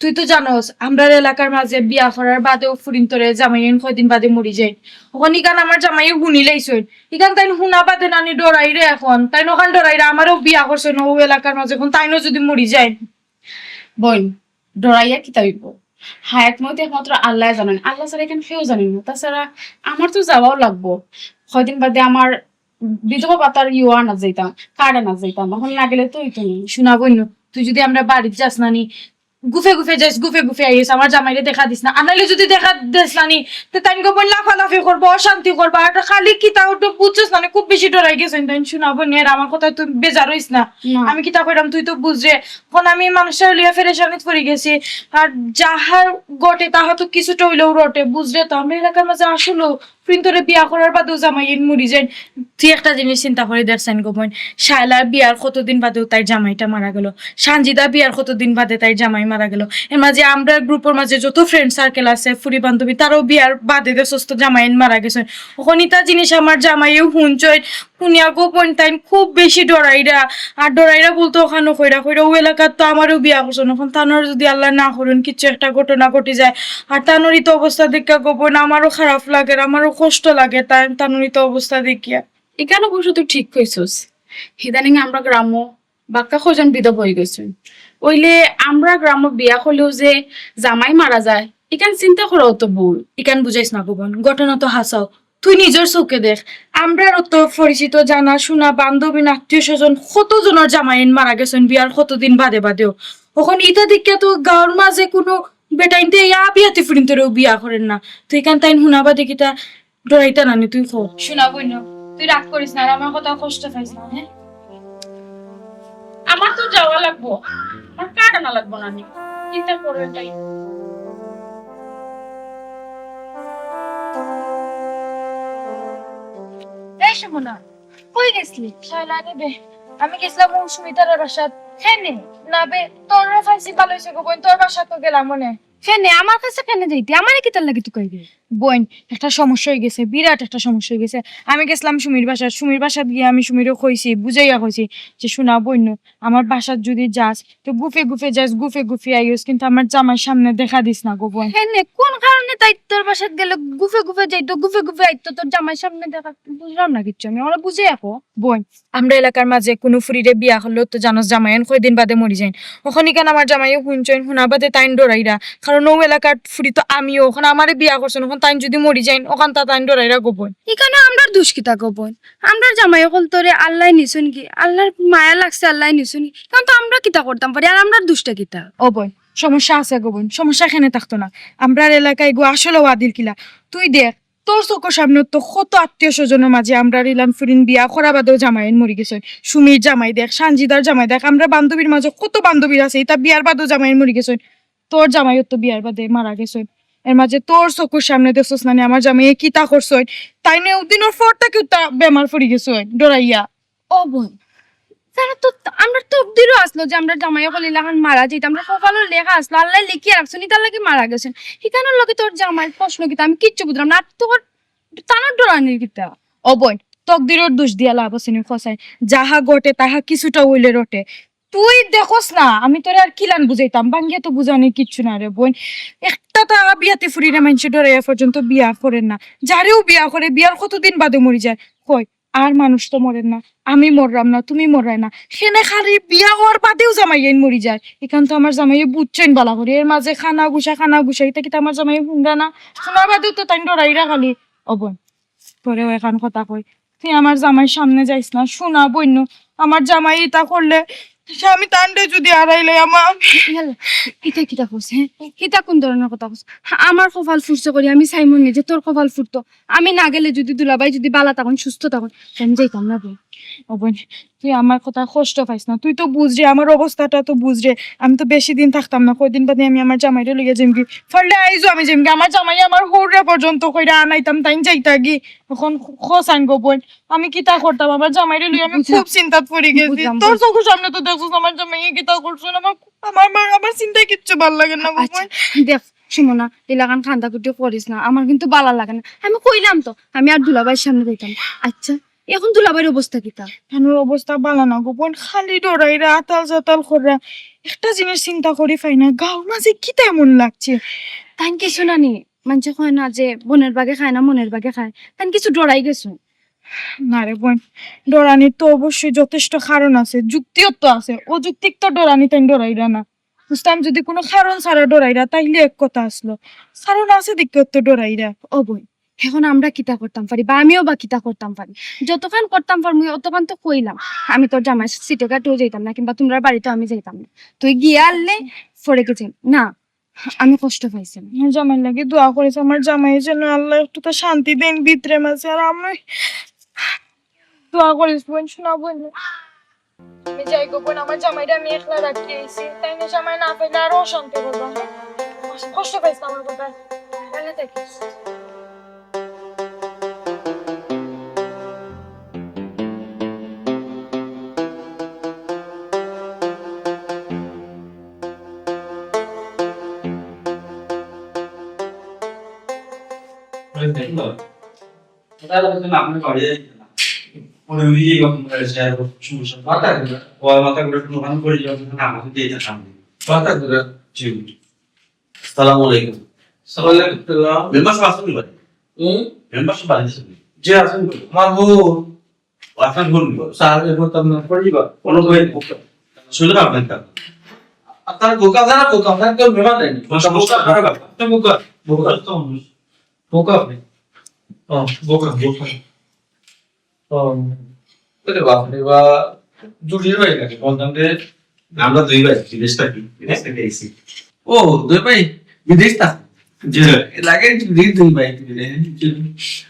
তুই তো জানোস আমরা এলাকার মাঝে বিয়া করার বাদেও ফুরিন তোরে জামাইয়ের কয়দিন বাদে মরি যায় ওখানে ইকান আমার জামাইয়ে হুনি লাইছই ইকান তাই হুনা বাদে নানি ডরাই রে এখন তাই নখান ডরাই রে আমারও বিয়া করছে ও এলাকার মাঝে এখন তাইনো যদি মরি যায় বোন ডরাইয়া কি তাইব হায়াত মতে একমাত্র আল্লাহ জানেন আল্লাহ ছাড়া এখানে কেউ জানেন না তাছাড়া আমার তো যাওয়াও লাগবো কয়দিন বাদে আমার বিধবা পাতার ইয়া না যাইতাম কার্ডে না যাইতাম এখন না গেলে তো হইতো না শোনাবই না তুই যদি আমরা বাড়িতে যাস নানি গুফে গুফে যাইস গুফে গুফে আইস আমার জামাইরে দেখা দিস না আনাইলে যদি দেখা দিস নানি তো তাই গোপন লাফালাফি করবো অশান্তি করবো আর খালি কি তা ওটা বুঝছিস না খুব বেশি ডরাই গেছেন তাই শোনাবো নি আর আমার কথা তুই বেজার হইস না আমি কি তা কইরাম তুই তো বুঝরে এখন আমি মানুষের লিয়া ফেরেশানিত পড়ে গেছি আর যাহার গটে তাহা তো কিছুটা হইলেও রটে বুঝরে তো আমরা এলাকার মাঝে আসলো প্রিন্তরে বিয়া করার বাদেও জামাইয়ের মরি যায়। তুই একটা জিনিস চিন্তা করে দেখছেন গো বোন, শায়লার বিয়ার কতদিন বাদেও তাই জামাইটা মারা গেল, সানজিদা বিয়ার কতদিন বাদে তাই জামাই মারা গেল। এর মাঝে আমরা গ্রুপের মাঝে যত ফ্রেন্ড সার্কেল আছে, ফুরি বান্ধবী, তারাও বিয়ার বাদে সুস্থ জামাইন মারা গেছে। ওখানিতা জিনিস আমার জামাইও হুঞ্চয় শুনিয়া গোপন তাই খুব বেশি ডরাইরা। আর ডরাইরা বলতো ওখানে কইরা কইরা ও এলাকার তো আমারও বিয়া করছো, এখন তানোর যদি আল্লাহ না করুন কিছু একটা ঘটনা ঘটে যায়, আর তানোরই তো অবস্থা দেখা গোপন আমারও খারাপ লাগে, আমারও কষ্ট লাগে তাই তানোরই তো অবস্থা দেখিয়া। এখানে বসে তুই ঠিক কইছস। ইদানিং আমরা গ্রাম্য বাক্কা খোঁজান বিধব হয়ে গেছেন। ওইলে আমরা গ্রাম্য বিয়া হলেও যে জামাই মারা যায়, এখান চিন্তা করাও তো ভুল। ইকান বুঝাইস না গোপন, ঘটনা তো হাসাও, তুই নিজের চোখে দেখ। আমরা তো পরিচিত জানা শোনা বান্ধবী আত্মীয় স্বজন কতজনের জামাইন মারা গেছেন বিয়ার কতদিন বাদে বাদেও। ওখানে ইটা দেখিয়া তো গাঁর মাঝে কোনো বেটাইনতে ইয়া বিয়াতে ফুরিনতেও বিয়া করেন না। তুই এখান তাইন শুনাবা দেখিতা ডরাইতা নানি তুই খো শোনাবই না। তুই রাগ করিস না, আর আমার কথা কষ্ট পাইস না। হ্যাঁ আমার তো যাওয়া লাগবো, আমার কাটানো লাগবো না, চিন্তা করবে তাই। এই সুমনা, কই গেছলি? শায়লা নেবে আমি গেছিলাম সুমিতার বাসাত। হ্যাঁ নে না বে তোর ফাইসি ভালো হয়েছে গো বোন, তোর বাসা তো গেলাম মনে। কেনে আমার কাছে কেনে যাইতে, আমারে কি তার লাগে তুই কইবি? বোন একটা সমস্যা হয়ে গেছে, বিরাট একটা সমস্যা হয়ে গেছে। আমি গেছিলাম সুমির বাসাত গিয়ে আমি সুমিরও কইছি, বুঝাইয়া কইছি যে শোনা বইন আমার বাসাত যদি যাস তো গুফে গুফে যাস, গুফে গুফে আইস, কিন্তু আমার জামার সামনে দেখা দিস না গো বোন। কেনে কোন কারণে তাই তোর বাসাত গেলে গুফে গুফে যাইতো, গুফে গুফে আইতো তোর জামাই সামনে দেখা? বুঝলাম না কিচ্ছু আমি, ওরা বুঝে রাখো। বোন আমরা এলাকার মাঝে কোনো ফুরিরে বিয়া হলেও তো জানোস জামাইন কয়দিন বাদে মরি যাইন। ওখানে কেন আমার জামাইও শুনছেন শোনা বাদে তাইন ডরাইরা, কারণ ও এলাকার ফুরি তো আমিও, ওখানে আমারে বিয়া করছেন, ওখানে তাইন যদি মরি যাইন ওখান তা তাইন ডরাইরা গোপন। এখানে আমরা দুষ্কিতা গোপন, আমরা জামাই হল তোরে আল্লাহ নিছুন কি, আল্লাহর মায়া লাগছে আল্লাহ নিছুন কি, কারণ তো আমরা কিতা করতাম পারি, আর আমরা দুষ্টা কিতা। ও বোন সমস্যা আছে গো বোন, সমস্যা এখানে থাকতো না। আমরা এলাকায় গো আসলে ওয়াদিল কিলা, তুই দেখ তোর চোখের সামনে তো কত আত্মীয় স্বজনের মাঝে আমরা রিলান ফুরিন বিয়া করা বাদেও জামাইন মরি গেছে। সুমির জামাই দেখ, সানজিদার জামাই দেখ, আমরা বান্ধবীর মাঝে কত বান্ধবীর আছে, এটা বিয়ার বাদেও জামাইন মরি গেছে। তোর জামাইও তো বিয়ার বাদে মারা গেছে। এর মাঝে তোর চোখের সামনে দেখছস না আমার জামাই কিতা করছে, তাই নিয়ে দিনের পর থেকে বেমার পড়ি গেছে ডরাইয়া। ও বোন তারা তো আমরা তো দিরও আসলো যে আমরা জামাই হল ইলাকান মারা যাইতাম, আমরা কপালে লেখা আসলো আল্লাহ লিখিয়ে রাখছেন তার লাগে মারা গেছেন। এখানের লগে তোর জামাই প্রশ্ন কিতা আমি কিচ্ছু বুঝলাম না, আর তোর টানার ডরানির কিতা? ও বোন তকদিরের দোষ দিয়া লাভ আছে নি ফসাই, যাহা ঘটে তাহা কিছুটা হইলে রটে। তুই দেখোস না আমি তোরে আর কিলান বুঝাইতাম, বাঙ্গিয়া তো বুঝানি কিচ্ছু না রে বোন। একটা তা বিয়াতে ফুরিরা মানুষের ডরাইয়া পর্যন্ত বিয়া করেন না, যারেও বিয়া করে বিয়ার কতদিন বাদে মরি যায়। কই আর মানুষ তো মরেন না, আমি মরলাম না তুমি মরাই না, সেনে খালি বিয়া হওয়ার বাদেও জামাইয়াই মরি যায়। এখান তো আমার জামাইয়ে বুঝছেন বালা করে, এর মাঝে খানা গুছা এটা কিন্তু আমার জামাই শুনরা না, শোনার বাদেও তো তাই ডরাইরা খালি। ও বোন তোরেও এখন কথা কই, তুই আমার জামাই সামনে যাইস না, শোনা বইন আমার জামাই এটা করলে স্বামী তান্ডে যদি হারাইলে আমার কিতা কিতা করছে, হ্যাঁ কিতা কোন ধরনের কথা করছে? আমার কপাল ফুরছে করি আমি চাইমন যে তোর কপাল ফুরতো, আমি না গেলে যদি দুলাভাই যদি বালা তখন সুস্থ তখন আমি যাইতাম না বোন। ও বোন তুই আমার কথা কষ্ট পাইস না, তুই তো বুঝরে আমার অবস্থাটা তো বুঝরে, আমি তো বেশি দিন থাকতাম না, কয়দিন বাদে আমি আমার জামাইরে লইয়া যেমকি ফলে আইজো আমি যেমকি আমার জামাই আমার হৌরা পর্যন্ত কইরা আনাইতাম তাই যাইতা গি। এখন খোসান গো বোন আমি কিতা করতাম, আমার জামাইরে লইয়া আমি খুব চিন্তাত পড়ে গেছি। বুঝলাম, তোর চোখের সামনে তো দেখছিস আমার জামাই কিতা করছো, আমার চিন্তায় কিচ্ছু ভালো লাগে না আচ্ছা দেখ সুমনা এলাকান খান্দা কুটি করিস না, আমার কিন্তু বালা লাগে না, আমি কইলাম তো আমি আর দুলাভাইয়ের সামনে যাইতাম। আচ্ছা এখন দুলাভাইয়ের অবস্থা কিতা? খানোর অবস্থা ভালো না গো বোন, খালি ডরাইরা আতাল জাতাল করা। একটা জিনিস চিন্তা করি পাই না গাঁর মাঝে কি তেমন লাগছে। তাই কিছু না নি মানুষে কয় না যে বোনের বাগে খায় না মনের বাগে খায়, তাই কিছু ডরাই গেছো? না রে বোন ডরানির তো অবশ্যই যথেষ্ট কারণ আছে, যুক্তিও তো আছে, অযৌক্তিক তো ডরানি তাই ডরাইরা না। বুঝতাম যদি কোনো কারণ ছাড়া ডরাইরা তাইলে এক কথা আসলো, কারণ আছে দিকে তো ডরাইরা। ও বই এখন আমরা কিতা করতাম পারি বা আমিও বা কিতা করতাম পারি, যতক্ষণ করতাম পারমু অতক্ষণ তো কইলাম। আমি তোর জামাই সিটে কাটেও যাইতাম না, কিংবা তোমরা বাড়িতে আমি যাইতাম না, তুই গিয়ে আনলে ফরে গেছি না, আমি কষ্ট পাইছি না। আমার জামাই লাগে দোয়া করেছে, আমার জামাই যেন আল্লাহ একটু তো শান্তি দেন ভিতরে মাঝে, আর আমি দোয়া করিস বোন শোনা বোন। আমি যাই গো বোন, আমার জামাইটা আমি একলা রাখি আইছি, তাই না জামাই না পেলে আরো অশান্তি করবো, কষ্ট পাইছ আমার কথা। ভালো থাকিস। দেখলো তাহলে তো আপনি করে ওই ওই রকম করেছে আর সমস্যা মাথা করে ওই মাথা করে কোনো কাম করে যাবে না আমাকে দিয়ে এটা সামনে মাথা করে জি আসসালামু আলাইকুম সালাম মেম্বার সাহেব আসুন বলে মেম্বার সাহেব আসুন যে আছেন মারবো আপনার বলুন স্যার এরপর তো আপনার পড়ে যাবা কোনো বই শুনলেন আপনার কাছে আপনার বোকা জানা বোকা আপনার তো মেমান দেয়নি বোকা কারো বাবা আপনি বোকা বোকা তো বোকা আপনি বোকা বোকা ওরে বাপরে বা জুড়িয়ে রয়ে গেছে বলতাম যে আমরা দুই ভাই বিদেশটা কি বিদেশ থেকে এসেছি ও দুই ভাই বিদেশ তা জি লাগে দুই ভাই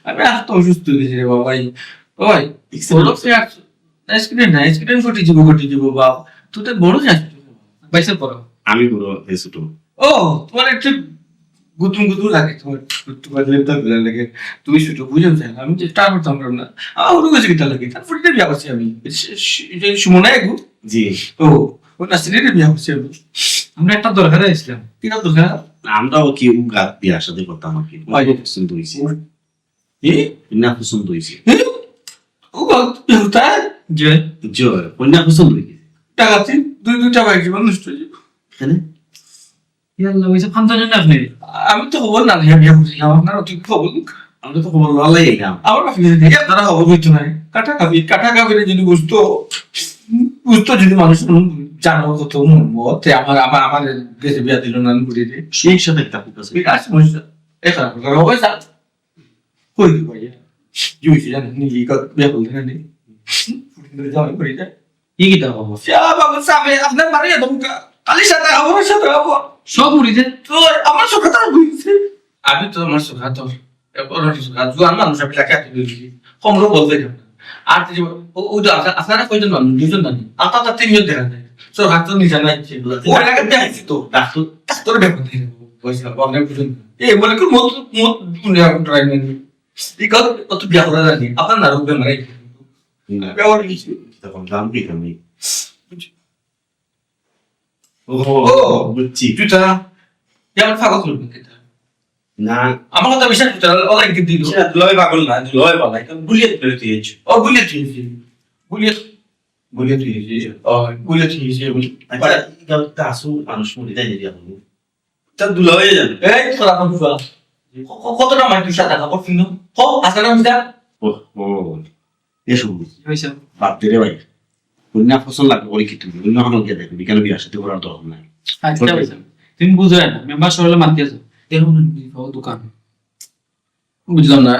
আমি এত অসুস্থ হয়ে গেছি রে বাবা ভাই বলো সে আইসক্রিম ঘটি যাব বাবা তুই তো বড় যাস পয়সা পড়ো আমি পুরো ছোট ও তোমার একটু গুতুম গুতুম লাগে তোমার লেপটা লাগে তুমি শুধু বুঝে যায় আমি চেষ্টা করতাম না আমার কাছে কিটা লাগে তারপরে বিয়া করছি আমি সুমনা একু জি ও ও নাসিরের বিয়া করছি আমি আমরা একটা দরকার আসলাম কিনা দরকার আমরাও কি গাত বিয়ার সাথে করতাম আর কি হয়। পছন্দ হয়েছে এ কন্যা পছন্দ হয়েছে ও বিহুতা যে জয় কন্যা পছন্দ হয়েছে টাকা দুইটা বাইক জীবন নষ্ট হয়ে যাবে এখানে ইয়াল্লা ওইসব ফান্তা জানেন আপনি আমি তো খবর না বিয়া করছি আপনার অতি খবর আমরা তো খবর ভালো এলাম আমার বাকি যদি আপনারা খবর বুঝতো না কাটা কাবিরে যদি বুঝতো যদি মানুষ জানো কত মতে আমার দেশে বিয়া দিল না ঘুরে দিয়ে সেই সাথে একটা ফোকাস বিরাট সমস্যা এটা হবে স্যার কই কি ভাই কি হয়েছে জানেন নিজে বিয়া করলেন না নি জামাই করে যায় কি কিতা হবো বাবু সামনে আপনার বাড়ি একদম কালির সাথে আমার সাথে হবো সব উড়িতে তো আমার সুখাতা বুঝছে আমি তো আমার সুখাতা জোয়ান মানুষ আমি লেখা দিয়েছি কমরো বলতে যাবো আর ওই তো আপনারা কয়জন মানুষ দুজন জানি আপনার তিনজন দেখা যায় সরকার তো নিজে নাই ওই এলাকা দেখাইছি তো ডাক্তার ব্যাপার নেই পয়সা অনেক বুঝুন এই বলে কি মত মত ড্রাইভ নেই এই কথা কত বিয়া করা জানি আপনার নারক বেমার ব্যবহার কিছু তখন দাম কি আমি ও বুঝছি তুইটা যেমন ফাঁকা করবেন না আমার কথা বিশ্বাস করতে অনেক দিল সেটা দুলাই পাগল না দুলাই পালাই গুলিয়ে তুলে দিয়েছি ও বুলেট হয়েছে বুলেট হয়েছে ও বুলেট হয়েছে আচ্ছা এটা আসু মানুষ মরে যায় যদি আপনি তা দুলাই যান এই তোরা কোন ফুলা কতটা মাই 200 টাকা পড়ছিস না হ আসলে আমি দা ও ও এসব হইছে বাদ দে ভাই কন্যা ফসল লাগবে বলে কি তুমি অন্য কোনো গিয়ে দেখবি কেন বিয়ার সাথে করার দরকার নাই আচ্ছা হইছে তুমি বুঝো না মেম্বার সরলে মানতে আছো দেখুন দোকান বুঝলাম না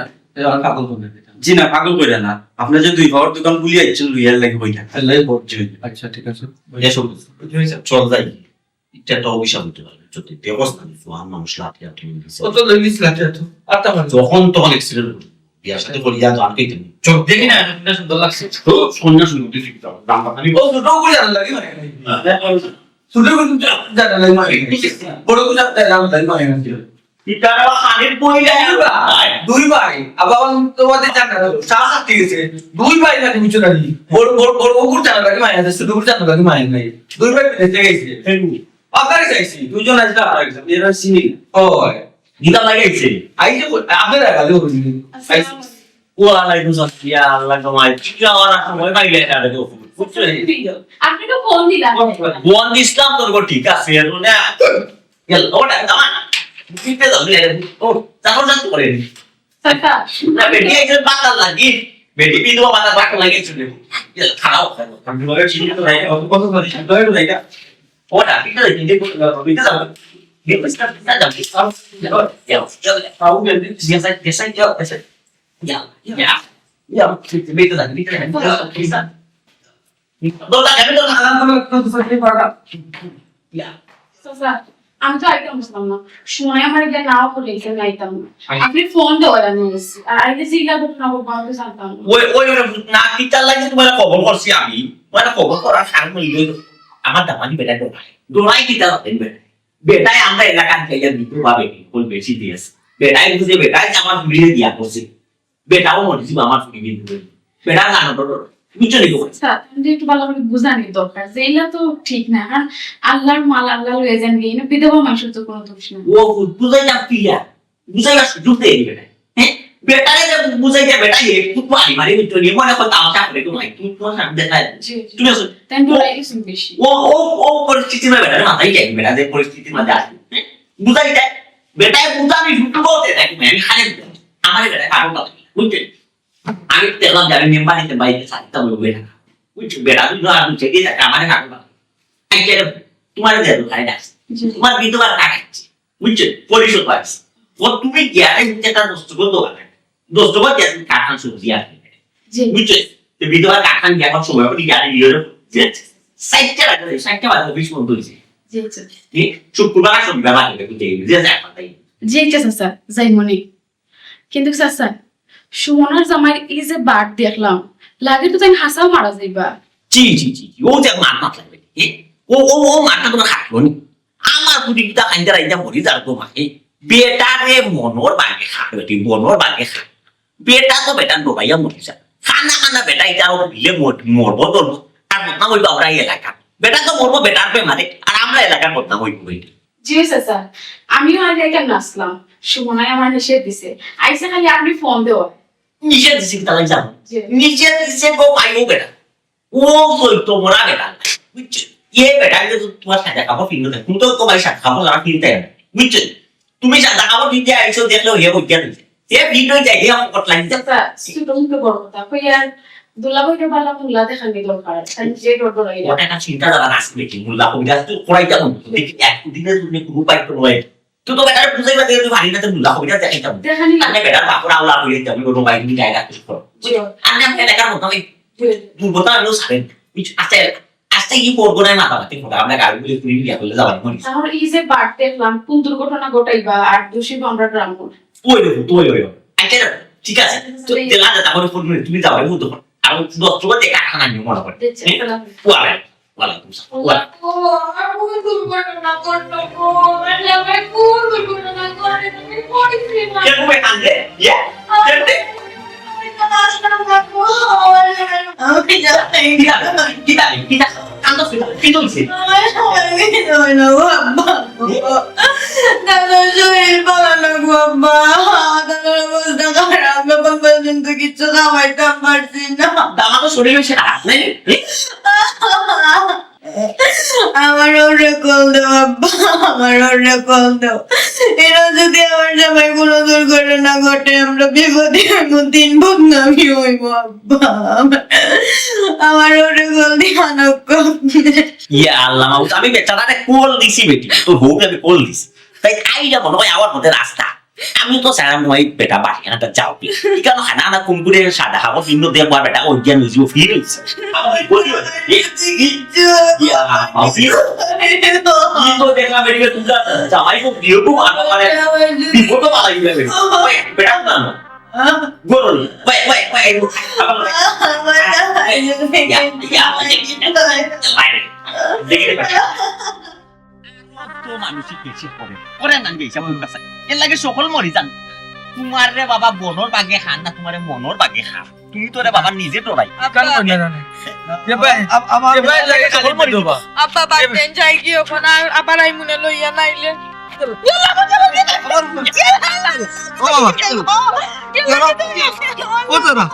আর পাগল করে জি না পাগল কইরা না আপনি যে দুই পাওয়ার দোকান গুলি আইছেন লইয়ার লাগে বইটা আল্লাহ বলছে আচ্ছা ঠিক আছে এসব হইছে চল যাই এটা তো অভিশাপ হতে পারে যদি ব্যবস্থা নিছো আর মানুষ লাঠি আর তুমি ও তো লইলিস লাগে তো আর তা মানে যখন তখন অ্যাক্সিডেন্ট হলো বিয়ার সাথে করি যা তো আর কেটে নি চল দেখি না এটা সুন্দর লাগছে তো সন্ধ্যা শুরু হতে শিখতে হবে দাম পানি ও দুটো করে জানা লাগে ছোট করে জানা লাগে বড় করে জানা লাগে ইতারা হানির পয়লা দুই ভাই আবার তোমাদের জানা সারা সাথে গেছে দুই ভাই মানে মিচু নাকি বড় বড় বড় ওগুর জানা লাগে মায়া আছে দুগুর জানা লাগে মায়া নাই দুই ভাই মিলে গেছে আপনার চাইছি দুজন আসলে আপনার গেছে এরা চিনি ও গীতা লাগাইছে আইছে আপনারা গালি করুন ওয়ালাইকুম আসসালাম ইয়া আল্লাহ কামাই যাওয়ার সময় পাইলে এটা দেখো আপনি তো ফোন দিলেন বন ইসলাম তোর গো ঠিক আছে না গেল ওটা দামান দিতে দাও ও তারপর জানতে পারে কাকা না বেটি একজন বাতা লাগি বেটি বিধবা বাতা লাগিয়েছে গেল খাও আমি বলে চিনি তো নাই কত করে দয় দয় না ওটা ঠিক আছে দিতে দিতে দাও দিয়ে পয়সা না দাও ইয়া খাও গেল দিয়ে সাইড দিয়ে সাইড যাও এসে ইয়া ইয়া ইয়া বেটি দাও বেটি দাও দোলা কেন দোলা ইয়া কাকা আমি তো আইতাম বুঝলাম না সময় আমার গিয়ে নাও করে এখানে আইতাম না আপনি ফোন দেওয়া নিয়েছি আর আইতে জিগা ঘটনা বলতে জানতাম না ওই ওই না কিতার লাগে তোমার খবর করছি আমি তোমার খবর করা সার মিলে আমার দামানি বেটা দোলাই কিতা হতেন বেটাই আমরা এলাকার থেকে দিতে পাবে কোন বেশি দিয়েছে বেটাই বুঝে বেটাই আমার ফুলিয়ে দিয়া করছে বেটাও মনে ছিল আমার ফুলিয়ে দিবে বেটা জানো তো বুঝছো নি স্যার তুমি একটু ভালো করে বুঝানি দরকার যে এলা তো ঠিক না কারণ আল্লাহর মাল আল্লাহ লয়ে যান গিয়ে না বিধবা মানুষের তো কোনো দোষ না ও বুঝাই না পিয়া বুঝাই না সুযোগ দেয় বেটা হ্যাঁ বেটারে যে বুঝাইতে বেটা একটু মারি মারি তো নিয়ে মনে করতে আমার চাকরি তো নাই তুমি তোমার সামনে দেখা তুমি আসো তাই বলাই গেছেন বেশি ও ও ও পরিস্থিতি না বেটারে মাথায় যাই বেটা যে পরিস্থিতির মধ্যে আছে বুঝাই দেয় বেটায় বুঝানি ঢুকতে বলতে থাকি আমি খালি আমার বেটা কারণ কথা বুঝছেন আমি দেখলাম যারা মেম্বার নিতে বাইরে থাকতে বলবো বেটা বুঝছো বেটা দুটো আর বুঝছে দিয়ে থাকে আমার কারণ কথা তোমার দেয় খাই ডাকছে তোমার বিধবার কাটাচ্ছে বুঝছো পরিশোধ পাচ্ছে ও তুমি গিয়ারে যেটা নষ্ট করে দোস্ত করতে কাঠান সবজি আর জি বুঝছো তো বিধবার কাঠান গিয়ার সময় করে গিয়ারে গিয়ে সাইটটা বাজে 20 মিনিট হয়েছে জি ঠিক শুক্রবার সব ব্যবহার করে বুঝে যে যায় কথাই জি চাচা যাই মনে কিন্তু চাচা সুমনার জামাই এই যে বাট দেখলাম লাগে তো তাই হাসাও মারা যাইবা জি জি জি ও যে মার মাত লাগবে ও ও ও মারটা তোমার খাটলো নি আমার পুটিটা খাইতে রাইতে মরি যার তো মাকে বেটারে মনোর বাগে খাবে তুই মনোর বাগে খা বেটা তো বেটা ডোবাইয়া মরিছে খানা খানা বেটা এটা বিলে মরবো তোর আর বদনাম হইব আমরা এই এলাকা বেটা তো মরবো বেটার পে মারে আর আমরা এলাকার বদনাম হইব জি চাচা আমিও আগে কেন আসলাম সুমনাই আমার নিষেধ দিছে আইসা খালি আপনি ফোন দেওয়া নিচে দিছি তাহলে যাবো জি নিচে দিছে গো পাইও বেটা ও তো মোরা বেটা বুঝছো ये बेटा ये तो तुम्हारा सादा कापड़ पहनो था तुम तो भाई सादा कापड़ लगा पहनते हैं बुझे तुम्हें सादा कापड़ पहनते हैं ऐसे देख लो ये हो गया ये वीडियो जाएगी हम कट लाइन চাচা শুধু মুখে বড় কথা কই আর দুলাভাইকে বালা মুলা দেখান দিল কার তাই যে ডর আইলা ওটা একটা চিন্তা দ্বারা নাচ দেখি মুল্লা কবিতা তো করাই যাবো দেখি একদিনের জন্য গ্রুপ আইতো নয় তো তো বেটার বুঝাইবা যে তুই ভারী না তো মুল্লা কবিতা দেখাই যাবো দেখানি আপনি বেটার বাপরা আওলা হয়ে যাবে কোনো বাইক নিয়ে জায়গা কিছু করো জি আমি আপনি দেখার মতো আমি জি দুর্বলতা আমিও ছাড়েন আচ্ছা আজকে কি করবো না মাথামাতি খোটা আমরা গাড়িগুলি তুলে নিয়ে করলে যাবার মনে আমার এই যে বাট দেখলাম কোন দুর্ঘটনা ঘটাইবা আর দোষী আমরা গ্রাম ওই দেখো তুই ওই আচ্ছা ঠিক আছে তো তেলা দা তারপরে ফোন করে তুমি যাবে বুঝতো আর 10 টাকা দিয়ে কাখানা নিয়ে মনে করে ওয়ালা ওয়ালা তুমি ওয়ালা কে তুমি কান্দে ইয়া কেমনে কিটা কান্দো ফিটা ফিটো হইছে দামা তো শরীর হইছে না নাই আমার ওরে কল দাও আব্বা, আমার ওরে কল দাও। এরা যদি আমার জামাই কোনো দুর্ঘটনা ঘটে আমরা বিপদে হইব, 3 বদনামি হইব আব্বা। আমার ওরে কল দিয়া নক। ইয়া আল্লাহ মাউস আমি বেচারারে কল দিছি বেটি তো হোক আমি কল দিছি তাই আইডা মনে হয় আমার মধ্যে রাস্তা আমি তো সারা মই বেটা বাড়ি না যাও কেন খানা না কুমকুরে সাদা খাবো ভিন্ন দেখবার বেটা ওই জ্ঞান বুঝিও ফিল হইছে আমি বলি ইয়া মাউস কি তো দেখা বেরিয়ে তুই জামাই কো দিও কো মানে বিপদ পালাই যাবে বেটা না গরল ওই দেখে তো মানুষই বেশি করে না গেছে আমার কাছে এর লাগে সকল মরি যান তোমার রে বাবা বনর বাগে খান না তোমার মনর বাগে খা তুমি তো রে বাবা নিজে তোরাই কান কোন না আমার লাগে সকল মরি দেবা আপা বাড়তেন যাই কি ওখান আর আবার আই মনে লইয়া নাইলে ও বাবা ও তারা